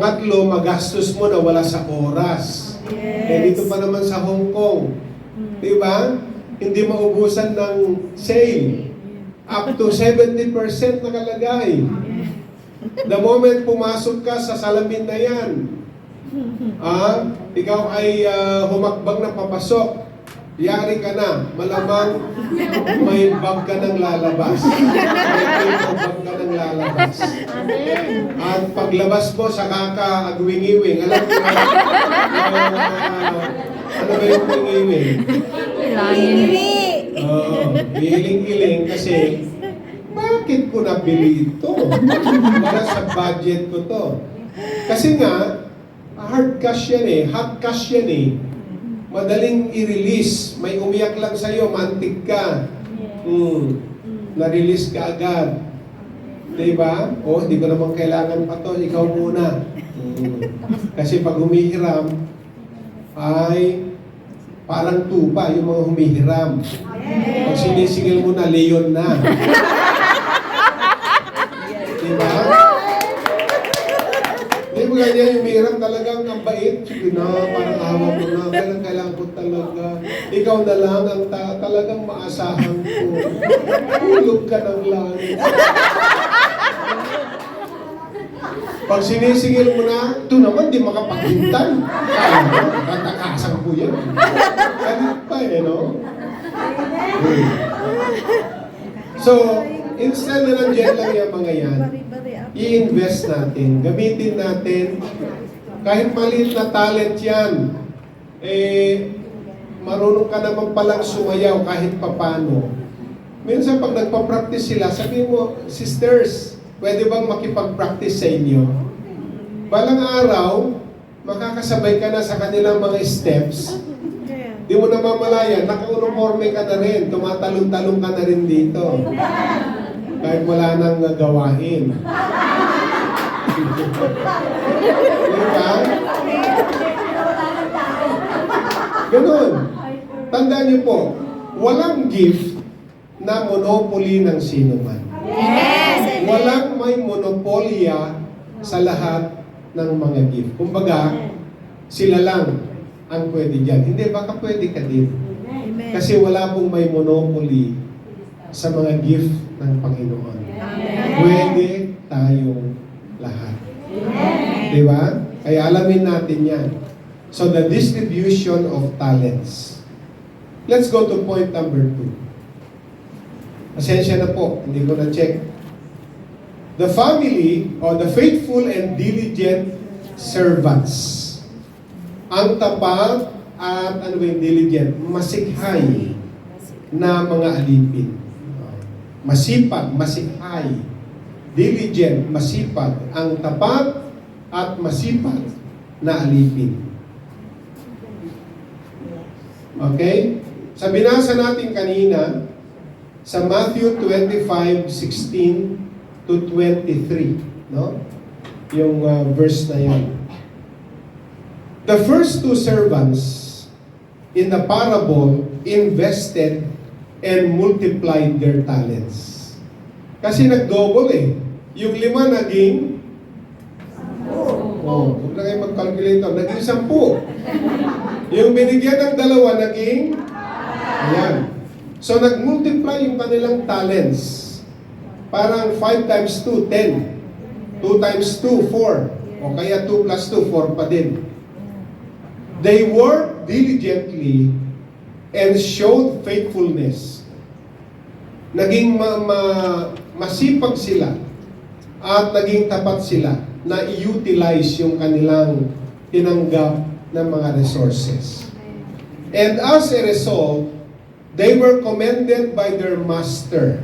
Pangatlo, magastos mo na wala sa oras. Eh dito pa naman sa Hong Kong, di ba? Hindi maubusan ng sale. Up to 70% nakalagay. The moment pumasok ka sa salamin na yan, ikaw ay humakbang na papasok, yari ka na, malamang may bag ka ng lalabas. May bag ka ng lalabas. At paglabas mo, saka ka agwing-iwing. Alam mo na, ano ba yung agwing-iwing? Iling-iling kasi, bakit ko nabili ito? Para sa budget ko to. Kasi nga, hard cash yan eh, hot cash yan eh. Madaling i-release. May umiyak lang sa'yo, mantik ka. Na-release ka agad. Diba? O, hindi ko naman kailangan pa to, ikaw muna. Kasi pag humihiram, ay parang tupa yung mga humihiram. Pag sinisigil mo na, leon na. Diba? Hindi mo ganyan, yung hiram talagang ang bait. Sige na, parang awa mo na. Kailangan ko talaga. Ikaw na lang ang talagang maasahan ko. Tulog ka ng langit. Pag sinisigil mo na, ito naman, di makapaghintay. Kaya mo, katakasan ko yan. Ganit pa eh, no? So, instead na nandiyan lang yung mga yan, i-invest natin, gamitin natin, kahit maliit na talent yan, marunong ka naman palang sumayaw kahit papano. Minsan pag nagpa-practice sila, sabi mo, sisters, pwede bang makipag-practice sa inyo? Balang araw, makakasabay ka na sa kanilang mga steps. Di mo namamalayan, naka-uniforme ka na rin, tumatalong-talong ka na rin dito. Kahit wala nang gawain. Diba? Ganun. Tandaan niyo po, walang gift na monopoly ng sino man. Yes! Walang may monopolya sa lahat ng mga gift. Kumbaga, sila lang ang pwede dyan. Hindi, baka pwede ka din. Kasi wala pong may monopoly sa mga gift ng Panginoon. Pwede tayong lahat. Diba? Kaya alamin natin yan. So, the distribution of talents. Let's go to point number 2. Pasensya na po, hindi ko na-check. The family, or the faithful and diligent servants. Ang tapat at ano ba yung diligent? Masikhay na mga alipin. Masipag, masikhay. Diligent, masipag. Ang tapat at masipag na alipin. Okay? Sa binasa natin kanina, sa Matthew 25:16 to 23, no? Yung verse na yan. The first two servants in the parable invested and multiplied their talents. Kasi nag-double eh. Yung 5 naging huwag na kayo mag-calculator. Naging 10. Yung binigyan ng 2 naging ayan. So nag-multiply yung kanilang talents. Parang 5 times 2, 10. 2 times 2, 4. O kaya 2 plus 2, 4 pa din. They worked diligently and showed faithfulness. Naging masipag sila at naging tapat sila na i-utilize yung kanilang tinanggap na mga resources. And as a result, they were commended by their master,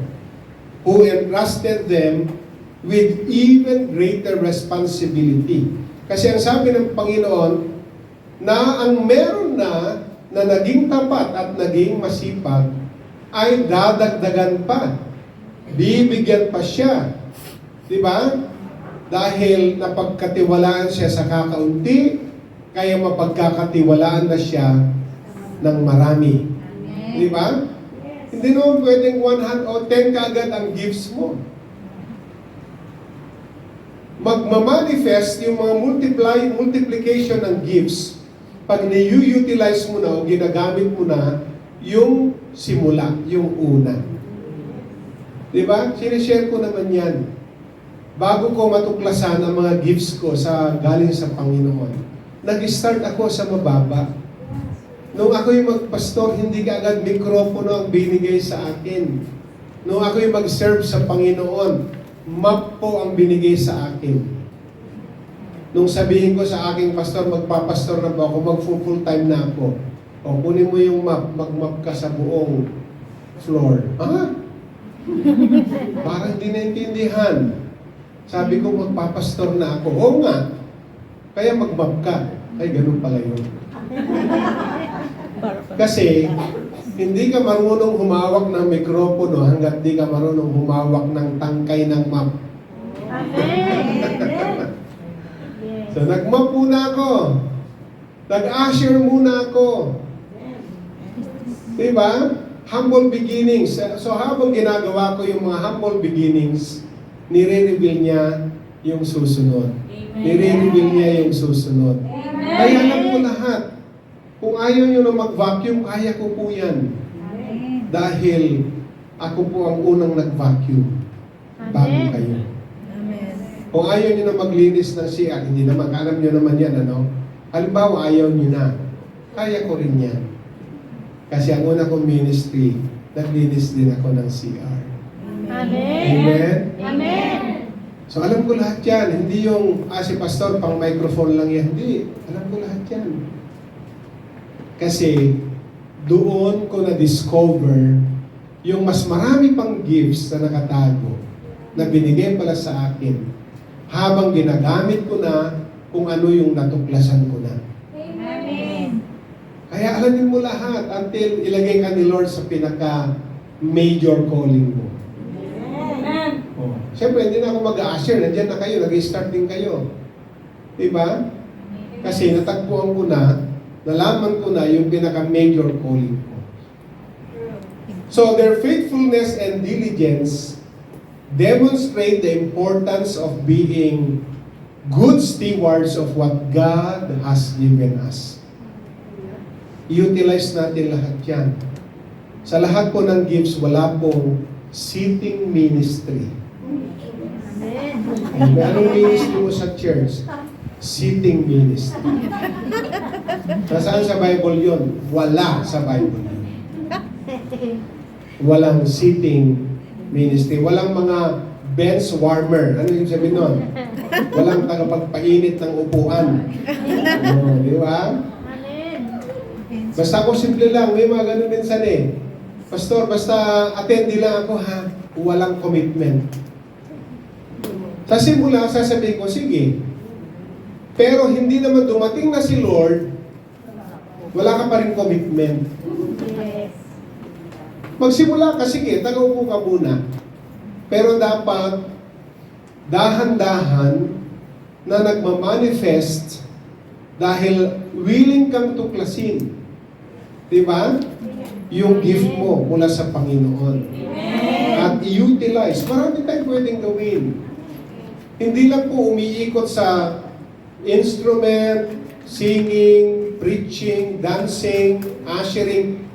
who entrusted them with even greater responsibility. Kasi ang sabi ng Panginoon, na ang meron na naging tapat at naging masipag, ay dadagdagan pa. Bibigyan pa siya. Diba? Dahil napagkatiwalaan siya sa kakaunti, kaya mapagkakatiwalaan na siya ng marami. Diba? Hindi naman pwedeng 100 o 10 kaagad ang gifts mo. magmamanifest yung mga multiplication ng gifts pag ni-utilize mo na o ginagamit mo na yung simula, yung una. Diba? Sinishare ko naman yan. Bago ko matuklasan ang mga gifts ko galing sa Panginoon, nag-start ako sa mababa. Nung ako yung magpastor, hindi ka agad mikropono ang binigay sa akin. Nung ako yung mag-serve sa Panginoon, map po ang binigay sa akin. Nung sabihin ko sa aking pastor, magpapastor na po ako, mag-full time na ako. O, kunin mo yung map, mag-map ka sa buong floor. Ha? Parang hindi naintindihan. Sabi ko, magpapastor na ako. Oo nga. Kaya mag-map ka. Ay, ganun pala yun. Kasi, hindi ka marunong humawak ng mikropono hanggat di ka marunong humawak ng tangkay ng map. So, nag-map muna ako. Nag-usher muna ako. Diba? Humble beginnings. So, habang ginagawa ko yung mga humble beginnings, nire-reveal niya yung susunod. Nire-reveal niya yung susunod. Kaya alam ko lahat. Kung ayaw nyo na mag-vacuum, kaya ko po yan. Dahil ako po ang unang nag-vacuum bago kayo. Kung ayaw nyo na maglinis ng CR, hindi naman, alam nyo naman yan, ano? Halimbawa, ayaw nyo na. Kaya ko rin yan. Kasi ang una kong ministry, naglinis din ako ng CR. Amen. Amen? Amen. So alam ko lahat yan. Hindi yung, si pastor, pang microphone lang yan. Hindi. Alam ko lahat yan. Kasi, doon ko na-discover yung mas marami pang gifts na nakatago na binigay pala sa akin habang ginagamit ko na kung ano yung natuklasan ko na. Amen. Kaya alamin mo lahat until ilagay ka ni Lord sa pinaka-major calling mo. Amen. Oh. Siyempre, hindi na ako mag-a-usher. Nandiyan na kayo. Nag-start din kayo. Diba? Kasi natagpuan ko na, nalaman ko na yung pinaka-major calling ko. So, their faithfulness and diligence demonstrate the importance of being good stewards of what God has given us. I-utilize natin lahat yan. Sa lahat po ng gifts, wala pong sitting ministry. Amen. Anong ministry mo sa church? Sitting ministry. Nasaan sa Bible yun? Wala sa Bible yun. Walang sitting ministry. Walang mga bench warmer. Ano yung sabihin nun? Walang tagapagpainit ng upuan. Di ba? Amen. Basta ako simple lang. May mga ganun minsan eh. Pastor, basta attend lang ako ha. Walang commitment. Sa simula, sasabihin ko, sige. Pero hindi naman dumating na si Lord, wala ka pa rin commitment. Yes. Magsimula ka, sige, tagaupo ka muna. Pero dapat, dahan-dahan na nagmamanifest dahil willing kang tuklasin. Diba? Yung gift mo mula sa Panginoon. At i-utilize. Marami tayong pwedeng gawin. Hindi lang po umiikot sa instrument, singing, preaching, dancing, ushering,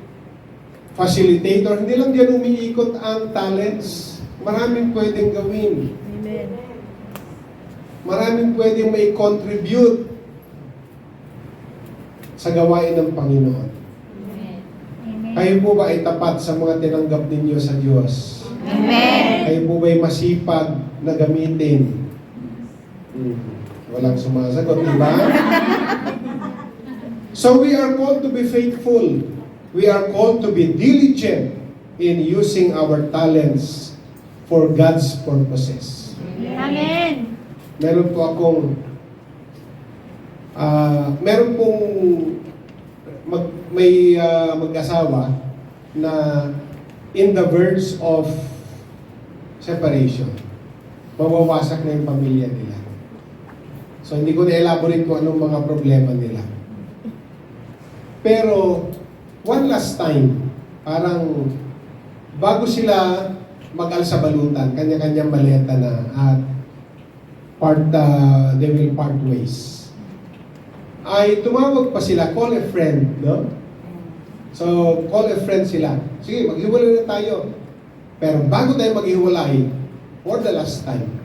facilitator. Hindi lang diyan umiikot ang talents. Maraming pwedeng gawin. Amen. Maraming pwedeng may contribute sa gawain ng Panginoon. Kayo po ba ay tapat sa mga tinanggap ninyo sa Diyos? Amen. Kayo po ba ay masipag na gamitin? Walang sumasagot, di ba? So we are called to be faithful. We are called to be diligent in using our talents for God's purposes. Amen. Meron po akong meron pong mag-asawa na in the verge of separation. Mawawasak na yung pamilya nila. So, hindi ko na-elaborate kung anong mga problema nila. Pero, one last time, parang bago sila mag-alsabalutan, kanya-kanyang maleta na, at they will part ways, ay tumawag pa sila, call a friend, no? So, call a friend sila. Sige, maghiwalay na tayo. Pero bago tayo maghiwalay, for the last time,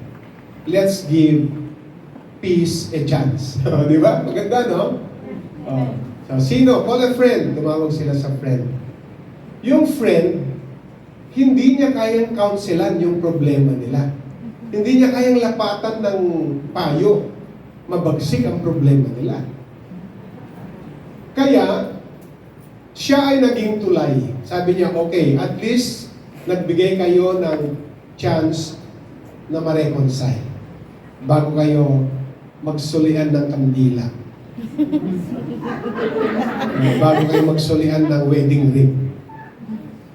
let's give peace a chance. Di ba? Maganda, no? Oh. So, sino? Call a friend. Tumawag sila sa friend. Yung friend, hindi niya kayang counselan yung problema nila. Hindi niya kayang lapatan ng payo. Mabagsik ang problema nila. Kaya, siya ay naging tulay. Sabi niya, okay, at least nagbigay kayo ng chance na ma-reconcile bago kayo magsulian ng kandila. Bago kayo magsulian ng wedding ring.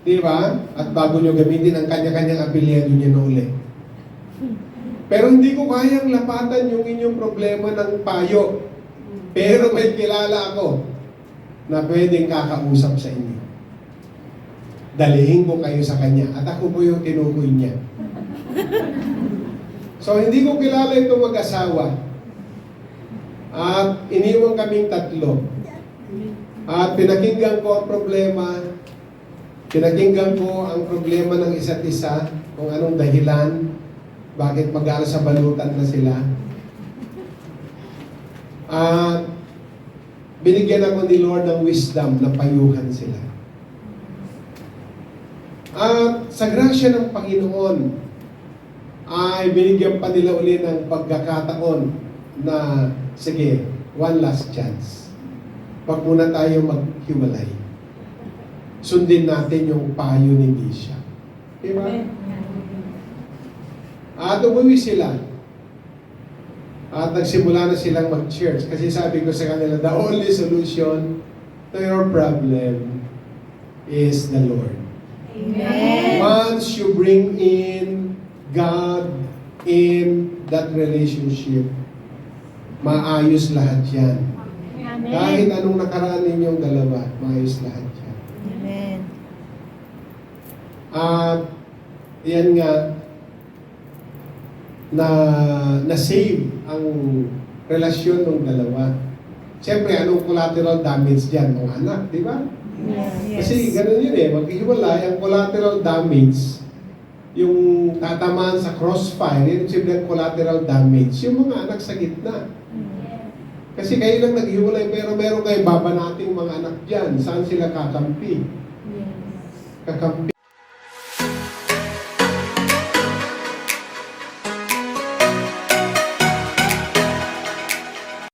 Di ba? At bago nyo gamitin ang kanya-kanyang apelyido nyo na uli. Pero hindi ko kayang lapatan yung inyong problema ng payo. Pero may kilala ako na pwedeng kakausap sa inyo. Dalihin ko kayo sa kanya at ako po yung tinukoy niya. So, hindi ko kilala itong mag-asawa. At iniwan kaming tatlo. At pinakinggan ko ang problema. Pinakinggan ko ang problema ng isa't isa, kung anong dahilan, bakit mag-aala sa balutan na sila. At binigyan ako ni Lord ng wisdom na payuhan sila. At sa grasya ng Panginoon, ay binigyan pa nila uli ng pagkakataon na, sige, one last chance. Wag muna tayo maghiwalay. Sundin natin yung payo ni Bishop. Diba? At umuwi sila. At nagsimula na silang mag-church. Kasi sabi ko sa kanila, the only solution to your problem is the Lord. Amen. Once you bring in God in that relationship, maayos lahat yan. Amen. Kahit anong nakaraan ninyong dalawa, maayos lahat yan. Amen. At yan nga, na-save ang relasyon ng dalawa. Siyempre, anong collateral damage dyan? Mga anak, di ba? Yes. Kasi ganun yun eh, maghiwalay, ang collateral damage, yung tatamaan sa crossfire, yun simple collateral damage, yung mga anak sa gitna. Kasi kayo lang naghiwalay, pero meron kayong babanating mga anak dyan. Saan sila kakampi? Kakampi